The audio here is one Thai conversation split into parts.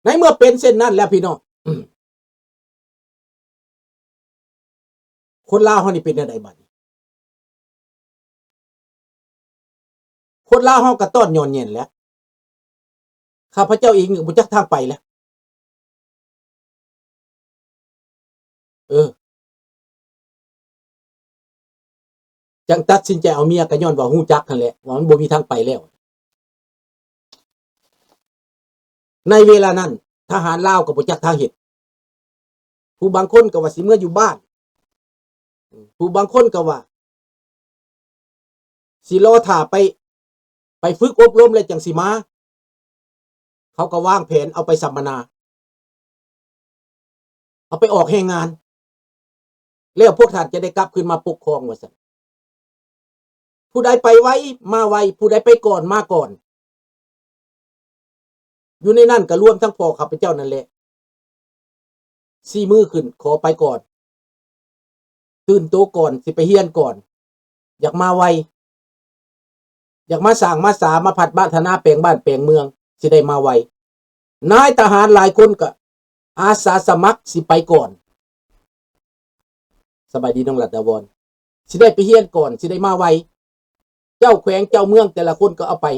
ในเมื่อเป็นเส้นนั้นแล้วพี่น้องคนลาวเฮานี่เป็นจังไดบัดนี้คนลาวเฮาก็ต้อนย้อนแย่นแหล้วข้าพเจ้าเองก็บ่จักทางไปแล้วเออจังตัดสินใจเอาเมียก็ย้อนว่าฮู้จักนั่นแหละว่ามันบ่มีทางไปแล้วในเวลานั้นทหารลาวก็บ่จักทางเฮ็ดผู้บางคนก็ว่าสิเมื่ออยู่บ้านผู้บางคนก็ว่าสิรอท่าไปฝึกอบรมแล้วจังสิมาเขาก็วางแผนเอาไปสัมมนาเอาไปออกแรงงานแล้วพวกท่านจะได้กลับคืนมาปกครองว่าซั่นผู้ใดไปไวมาไวผู้ใดไปก่อนมาก่อนอยู่ในนั้นก็รวมทั้งพ่อข้าพเจ้านั่นแหละ4มื้อขึ้นขอไปก่อนตื่นโตก่อนสิไปเรียนก่อนอยากมาไวอยากมาสร้างมาสามาพัฒนาแปลงบ้านแปลงเมืองสิได้มาไวนายทหารหลายคนก็อาสาสมัครสิไปก่อนสบายดีน้องรัตวรสิได้ไปเรียนก่อนสิได้มาไวเจ้าแขวงเจ้าเมืองแต่ละคนก็เอาไป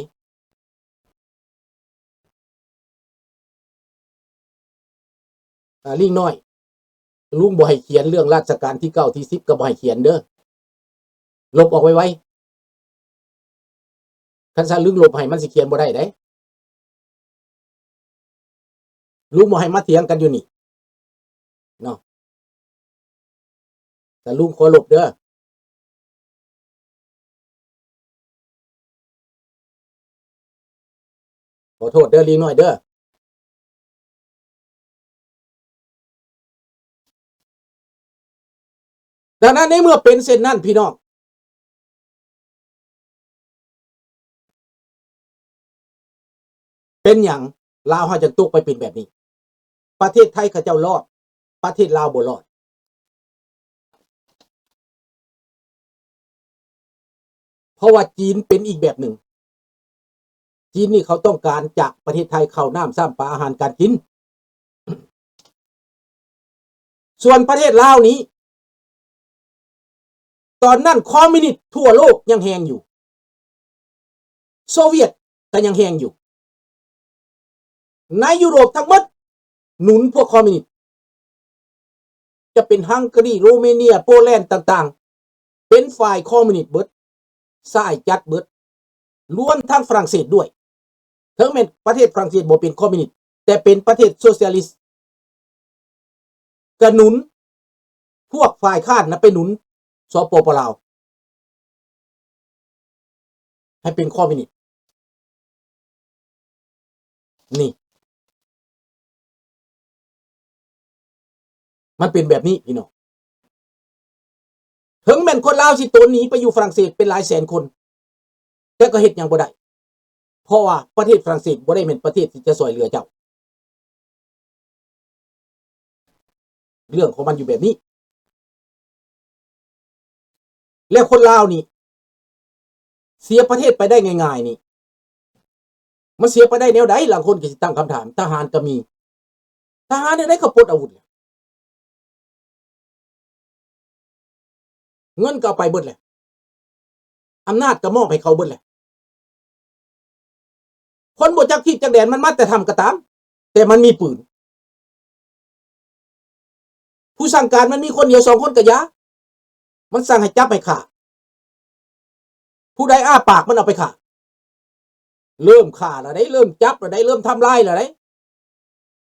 ลิงน้อยลุงบ่ให้เขียนเรื่องราชการที่9ที่10ก็บ่ให้เขียนเด้อลบออกไว้คันซั่นลึงลบให้มันสิเขียนบ่ได้เด้ลุงบ่ให้มาเถียงกันอยู่นี่เนาะแต่ลุงขอลบเด้อขอโทษเด้อลิงน้อยเด้อดังนั้นในเมื่อเป็นเช่นนั้นพี่น้องเป็นหยังลาวเฮาจังตกไปเป็นแบบนี้ประเทศไทยเขาเจ้ารอดประเทศลาวบ่รอดเพราะว่าจีนเป็นอีกแบบหนึ่งจีนนี่เขาต้องการจากประเทศไทยข้าวน้ำซ้ำปลาอาหารการกินส่วนประเทศลาวนี้ตอนนั้นคอมมิวนิสต์ทั่วโลกยังแฮงอยู่โซเวียตก็ยังแฮงอยู่ในยุโรปทั้งหมดหนุนพวกคอมมิวนิสต์จะเป็นฮังการีโรมาเนียโปแลนด์ต่างๆเป็นฝ่ายคอมมิวนิสต์เบิดซ้ายจัดเบิดรวมทั้งฝรั่งเศสด้วยถึงแม้ประเทศฝรั่งเศสบ่เป็นคอมมิวนิสต์แต่เป็นประเทศโซเชียลิสต์ก็หนุนพวกฝ่ายค้านนะไปหนุนสปปลาวให้เป็นคอมมิวนิสต์นี่มันเป็นแบบนี้พี่น้องถึงแม้นคนลาวสิโตนหนีไปอยู่ฝรั่งเศสเป็นหลายแสนคนแต่ก็เฮ็ดหยังบ่ได้เพราะว่าประเทศฝรั่งเศสบ่ได้เป็นประเทศที่จะช่วยเหลือเจ้าเรื่องของมันอยู่แบบนี้แล้วคนลาวนี่เสียประเทศไปได้ง่ายๆนี่มันเสียไปได้แนวใดหลายคนก็สิตั้งคำถามทหารก็มีทหารแนวใดก็ปลดอาวุธเงินก็เอาไปเบิดแหละอำนาจก็มอบให้เขาเบิดแหละคนบ่จักที่จักแดนมันมาแต่ทำก็ตามแต่มันมีปืนผู้สั่งการมันมีคนเดียว2คนก็ยามันสั่งให้จับให้ฆ่าผู้ใดอ้าปากมันเอาไปฆ่าเริ่มฆ่าแล้วได้เริ่มจับแล้วได้เริ่มทำลายแล้วได้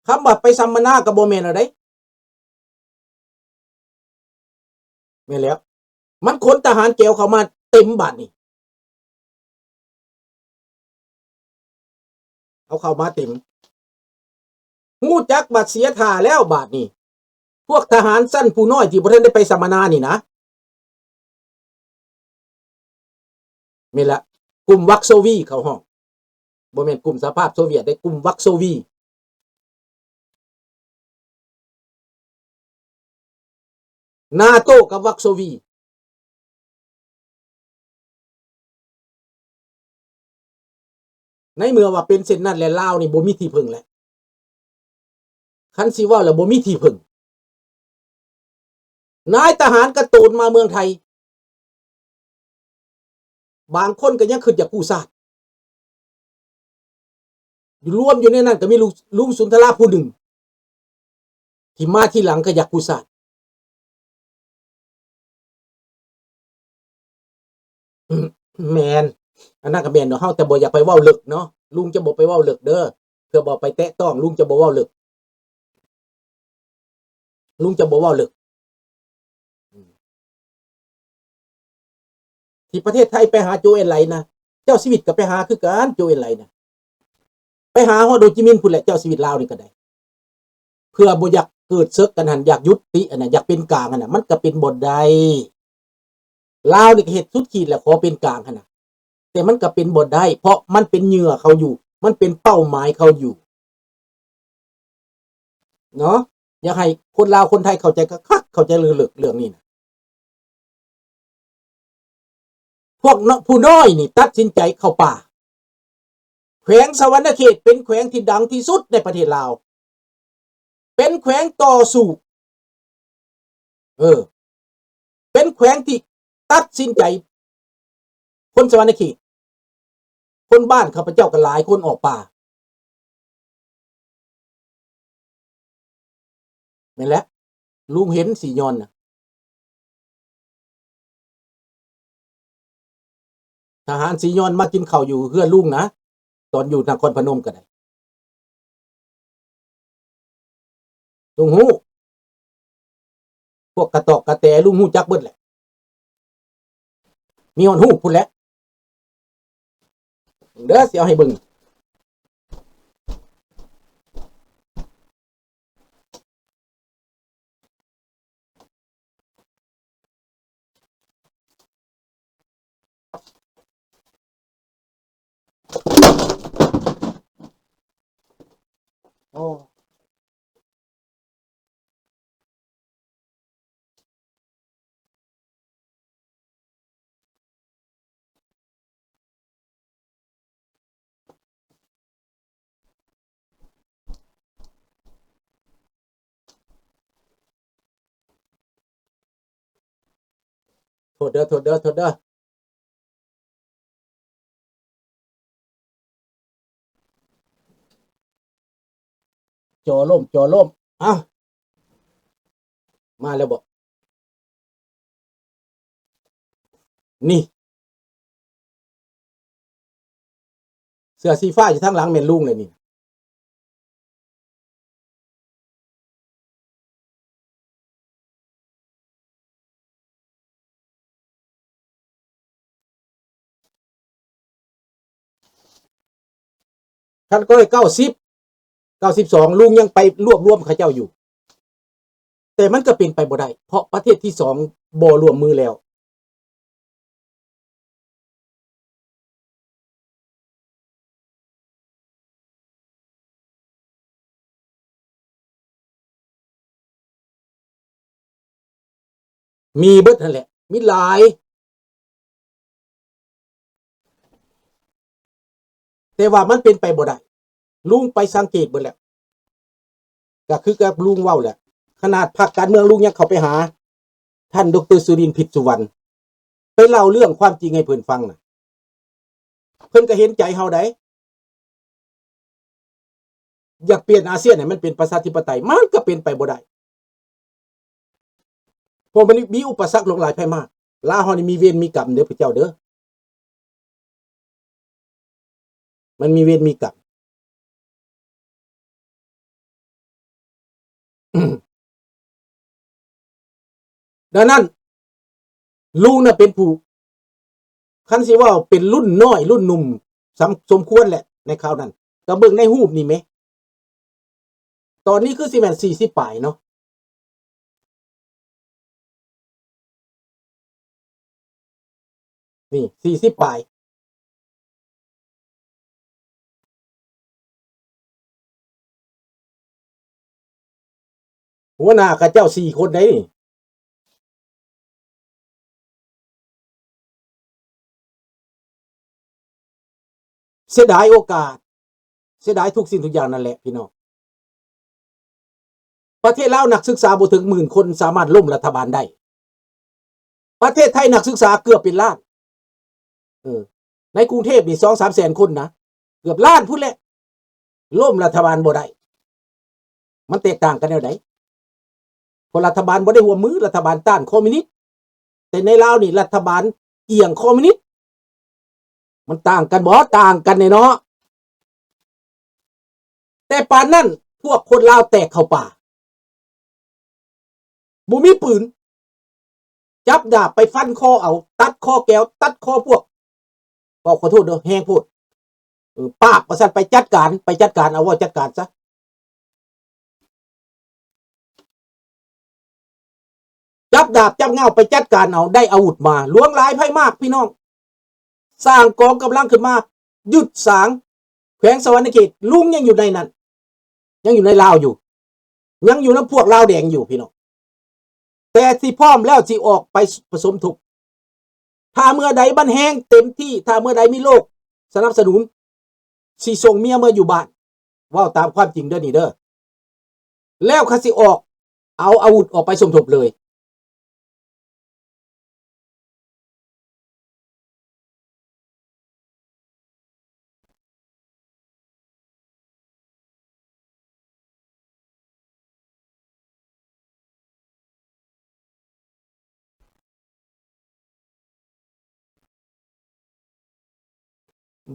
คำว่าไปสัมมนาก็บ่แม่นแล้วได้แม่นแล้วมันขนทหารแก้วเข้ามาเต็มบาดนี้เอาเข้ามาเต็มฮู้จักบัดเสียท่าแล้วบาดนี้พวกทหารสั้นผู้น้อยที่บ่ทันได้ไปสัมมนานี่นะแม่นละกลุ่มวักโซวีเขาฮ้องบ่แม่นกลุ่มสหภาพโซเวียตได้กลุ่มวักโซวีนาโตกับวักโซวีในเมื่อว่าเป็นเช่นนั้นแล้วลาวนี่บ่มีที่พึ่งแล้ว คันสิว่าแล้วบ่มีที่พึ่งนายทหารกระโตูนมาเมืองไทยบางคนก็ยังคิดอยากกู้ชาติอยู่รวมอยู่ในนั้นก็มีลุงสุนทราผู้หนึ่งที่มาที่หลังก็อยากกู้ชาติแมนอันนั้นก็แมนเนาะเฮาแต่บ่อยากไปเว้าลึกเนาะลุงจะบ่ไปเว้าลึกเด้อเพื่อบ่ไปแตะต้องลุงจะบ่เว้าลึกลุงจะบ่เว้าลึกที่ประเทศไทยไปหาโจเอนไหลนะเจ้าชีวิตก็ไปหาคือกันโจเอนไหลนะไปหาฮอดโดจิมินห์พุ่นแหละเจ้าชีวิตลาวนี่ก็ได้เพื่อบ่อยากเกิดศึกกันหั่นอยากยุติอันน่ะอยากเป็นกลางอันน่ะมันก็เป็นบ่ได้ลาวนี่ก็เฮ็ดสุดขีดแล้วขอเป็นกลางหั่นน่ะแต่มันก็เป็นบ่ได้เพราะมันเป็นเหยื่อเขาอยู่มันเป็นเป้าหมายเขาอยู่เนาะอยากให้คนลาวคนไทยเข้าใจคักๆเข้าใจลึกๆเรื่องนี้นะพวกผู้น้อยนี่ตัดสินใจเข้าป่าแขวงสะหวรรณเขตเป็นแขวงที่ดังที่สุดในประเทศลาวเป็นแขวงต่อสู้เป็นแขวงที่ตัดสินใจคนสะหวรรณเขตคนบ้านข้าพเจ้าก็หลายคนออกป่าแม่นแหละลุงเห็นสียอนน่ะทหารสียอนมากินข้าวอยู่เฮือนลุงนะตอนอยู่นครพนมก็ได้ลุงฮู้พวกกระตอกกระแตลุงฮู้จักเบิดแหละมีฮอดฮู้พุ่นแหละเด้อสิเอาให้เบิ่งโอ้โทษเด้อโทษเด้อโทษเด้อจอล่มอ้าวมาแล้วบ่นี่เสื้อสีฟ้าอยู่ทางหลังแม่นลุงเลยนี่ท่านก็ให้92ลุงยังไปรวบรวมเขาเจ้าอยู่แต่มันก็เป็นไปบ่ได้เพราะประเทศที่2บ่ร่วมมือแล้วมีเบิดนั่นแหละมีหลายแต่ว่ามันเป็นไปบ่ได้ลุงไปสังเกตเบิดแล้วก็คือกับลุงเว้าแหละขนาดพรรคการเมืองลุงยังเข้าไปหาท่านดรสุรินทร์ผิดสุวรรณไปเล่าเรื่องความจริงให้เพิ่นฟังน่ะเพิ่นก็เห็นใจเฮาได้อยากเปลี่ยนอาเซียนให้มันเป็นประชาธิปไตยมันก็เป็นไปบ่ได้เพราะมันมีอุปสรรคหลากหลายไผมากลาวเฮานี่มีเวรมีกรรมเด้อพระเจ้าเด้อมันมีเวรมีกรรมดังนั้นลุงน่ะเป็นผู้คันสิว่าเป็นรุ่นน้อยรุ่นหนุ่มสมควรแหละในคราวนั้นก็เบิ่งในรูปนี่แหมตอนนี้คือสิแม่น40ปลายเนาะนี่40ปลายหัวหน้าเขาเจ้า4คนได้นี่เสียดายโอกาสเสียดายทุกสิ่งทุกอย่างนั่นแหละพี่น้อง ประเทศลาวนักศึกษาบ่ถึง10,000 คนสามารถล้มรัฐบาลได้ประเทศไทยนักศึกษาเกือบเป็นล้านในกรุงเทพนี่ 2-3 แสนคนนะเกือบล้านพุ่นแหละล้มรัฐบาลบ่ได้มันแตกต่างกันแนวไหนเพราะรัฐบาลบ่ได้ร่วมมือรัฐบาลต้านคอมมิวนิสต์แต่ในลาวนี่รัฐบาลเอียงคอมมิวนิสต์มันต่างกันบ่ต่างกันเนาะแต่ปานนั้นพวกคนลาวแตกเข้าป่าบ่มีปืนจับดาบไปฟันคอเอาตัดคอแก้วตัดคอพวกขอโทษเด้อแฮงพูดปากว่าซั่นไปจัดการเอาว่าจัดการซะจับดาบจับเงาไปจัดการเอาได้อาวุธมาหลวงหลายไพ่มากพี่น้องสร้างกองกำลังขึ้นมาหยุดสางแขวงสวรรณเขตลุงยังอยู่ในนั้นยังอยู่ในลาวอยู่ยังอยู่น้ำพวกลาวแดงอยู่พี่น้องแต่ที่พร้อมแล้วสิออกไปผสมทุกถ้าเมื่อใดบันแห้งเต็มที่ถ้าเมื่อใดมีโลกสนับสนุนสิส่งเมียเมื่ออยู่บ้านว่าตามความจริงเด้อนี่เด้อแล้วเขาสิออกเอาอาวุธออกไปสมทบเลย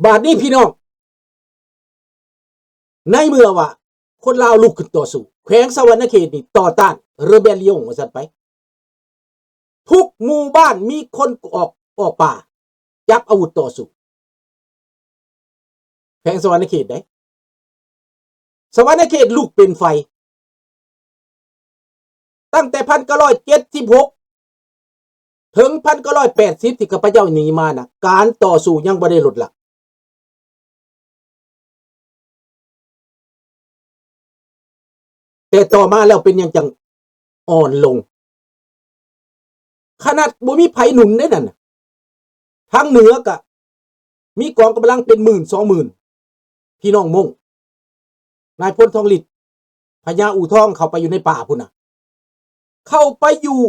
บาดนี้พี่น้องในเมื่อว่าคนลาวลุกขึ้นต่อสู้แขวงสวรรณเขตนี่ต่อต้านเรเบลลิองว่าซั่นไปทุกหมู่บ้านมีคนออกป่าจับอาวุธต่อสู้แขวงสวรรณเขตได้สวรรณเขตลุกเป็นไฟตั้งแต่1976ถึง1980ที่ข้าพเจ้าหนีมานะการต่อสู้ยังบ่ได้ลดละแต่ต่อมาแล้วเป็นยังจังอ่อนลงขนาดบ่มีไผหนุนได้นั่นทางเหนือก็มีกองกำลังเป็น10,000-20,000พี่น้องมงนายพลทองฤทธิ์พญาอู่ทองเข้าไปอยู่ในป่าพุ่นน่ะเข้าไปอยู่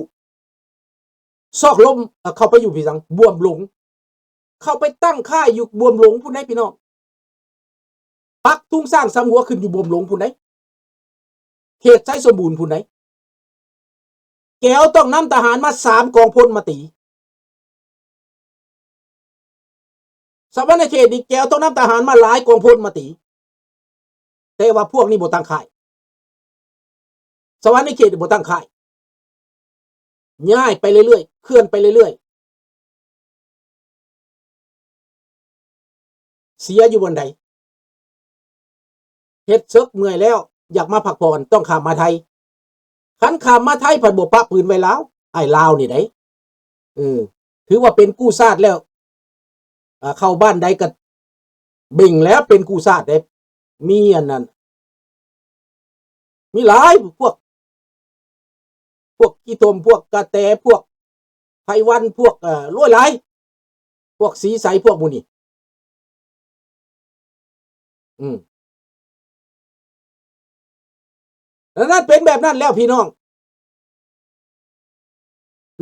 ซอกลมเข้าไปอยู่พี่สังบวมหลงเข้าไปตั้งค่ายอยู่บวมหลงพุ่นได้พี่น้องปักทุ่งสร้างสำหัวขึ้นอยู่บวมหลงพุ่นได้เขตไชสมบูรณ์พุ่นได้แก้วต้องนำทหารมา3กองพลมาตีสวรรณเขตนี่แก้วต้องนำทหารมาหลายกองพลมาตีแต่ว่าพวกนี้บ่ตั้งค่ายสวรรณเขตบ่ตั้งค่ายย้ายไปเรื่อยๆเคลื่อนไปเรื่อยๆเสียอยู่บนใดเฮ็ดซึกเมื่อยแล้วอยากมาพักผ่อนต้องข้ามมาไทยคันข้ามมาไทยผัดบ่ปะปืนไว้แล้วไอ้ลาวนี่ได้ถือว่าเป็นกู้ชาติแล้วเข้าบ้านใดก็เบ่งแล้วเป็นกู้ชาติได้มีอันนั้นมีหลายพวกกีตมพวกกระแตพวกไพวันพวกรวยหลายพวกสีใสพวกหมู่นี้แล้วนั้นเป็นแบบนั้นแล้วพี่น้อง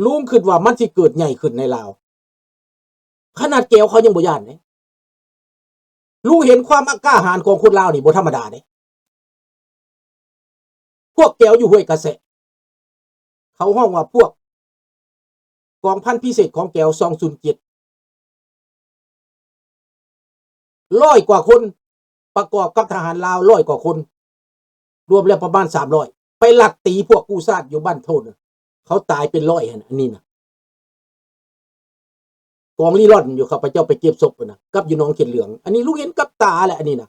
ลุงคิดว่ามันสิเกิดใหญ่ขึ้นในลาวขนาดแก้วเขายังบ่ย่านเด้ลุงเห็นความกล้าหาญของคนลาวนี่บ่ธรรมดาเด้พวกแก้วอยู่ห้วยกระแสเขาห้องว่าพวกกองพันพิเศษของแก้ว207 100 กว่าคนประกอบกับทหารลาว100 กว่าคนรวมแล้วประมาณ300ไปลักตีพวกกู้ชาติอยู่บ้านโทนเขาตายเป็น100อันนี้นะกองลีร่อนอยู่ครับพระเจ้าไปเก็บศพนะกับอยู่น้องเขียนเหลืองอันนี้ลุงเห็นกับตาแหละอันนี้นะ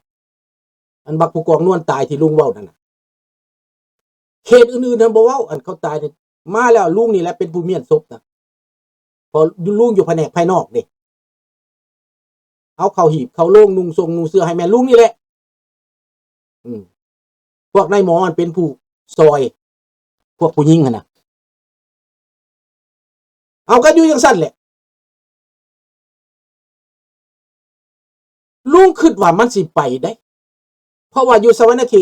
อันบักผู้กองนวลตายที่ลุงเว้านั่นน่ะเขตอื่นๆท่านบ่เว้าอันเขาตายนี่มาแล้วลุงนี่แหละเป็นผู้เมียนศพนะพอลุงอยู่แผนกภายนอกเด้เอาเข้าหีบเข้าโรงนุ่งทรงนุ่งเสื้อให้แม่ลุงนี่แหละพวกนายหมอมันเป็นผู้ซอยพวกผู้หญิงหั่นน่ะเอากันอยู่จังซั่นแหละลุงคิดว่ามันสิไปได้เพราะว่าอยู่สวรรณเขต